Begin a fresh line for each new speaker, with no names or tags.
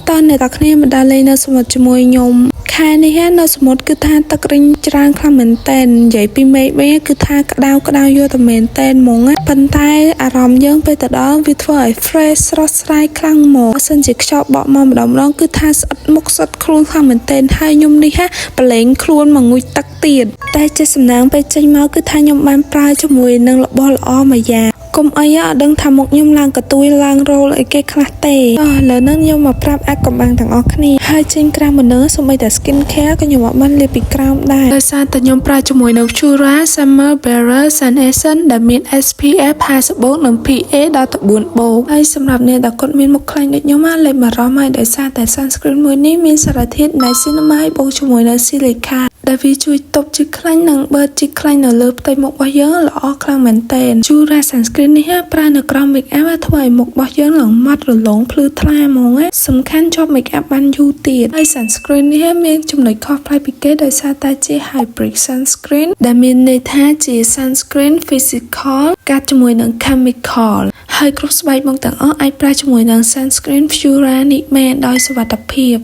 តើអ្នកទាំងគ្នាមិនដែលលេងនៅសមុទ្រជាមួយខ្ញុំខែនេះនៅសមុទ្រគឺថាទឹករីងច្រើនខ្លាំងមែនតើនិយាយពីមេឃវិញគឺថាក្តៅយកតែមែនតើហ្មងប៉ុន្តែអារម្មណ៍យើងពេលទៅដល់វាធ្វើឲ្យ fresh ស្រស់ស្រាយខ្លាំងហ្មងបើសិនជាខ្យល់បក់មកម្ដងគឺថាស្អិតមុខស្អិតខ្លួនខ្លាំងមែនតើហើយខ្ញុំនេះប្រឡែងខ្លួនមកងុយទឹកទៀតតែជាសំណាងពេលចេញមកគឺថាខ្ញុំបានប្រើជាមួយនឹងរបស់ល្អមួយយ៉ាងកុំអីអត់ដឹងថាមុខខ្ញុំឡើងកទួយឡើងរោលអីគេខ្លះទេឥឡូវហ្នឹងខ្ញុំមកប្រាប់អាកំបាំងទាំងអស់គ្នាហើយចេញក្រៅមនុស្សសូម្បីតែ skin care ក៏ខ្ញុំអត់បានលាបពីក្រោមដែរដោយសារតែខ្ញុំប្រើជាមួយនៅ Chura Summer Bearer Sun Essence ដែលមាន SPF 50 និង PA ដល់ទៅ4ហើយសម្រាប់អ្នកដែលគាត់មានមុខខ្លាញ់ដូចខ្ញុំលេបបារម្ភហើយដោយសារតែ sunscreen មួយនេះមានសារធាតុ niacinamide បូកជាមួយនៅ silica ដែលវាជួយទប់ជាតិខ្លាញ់និងបឺតជាតិខ្លាញ់នៅលើផ្ទៃមុខរបស់យើងល្អខ្លាំងមែនទែន Chura Sunscreen នេះប្រើនៅក្រោម make up ធ្វើឲ្យមុខរបស់យើងឡើងម៉ត់រលោងភ្លឺថ្លាហ្មងសំខាន់ជាប់ make up បានយូរទៀតហើយ sunscreen នេះមានចំណុចខុសប្លែកពីគេដោយសារតែជា hybrid sunscreen ដែលមានន័យថាជា sunscreen physical កាត់ជាមួយនឹង chemical ហើយគ្រប់ស្បែកមុខទាំងអស់អាចប្រើជាមួយនឹង sunscreen Chura នេះមែនដោយសុវត្ថិភាព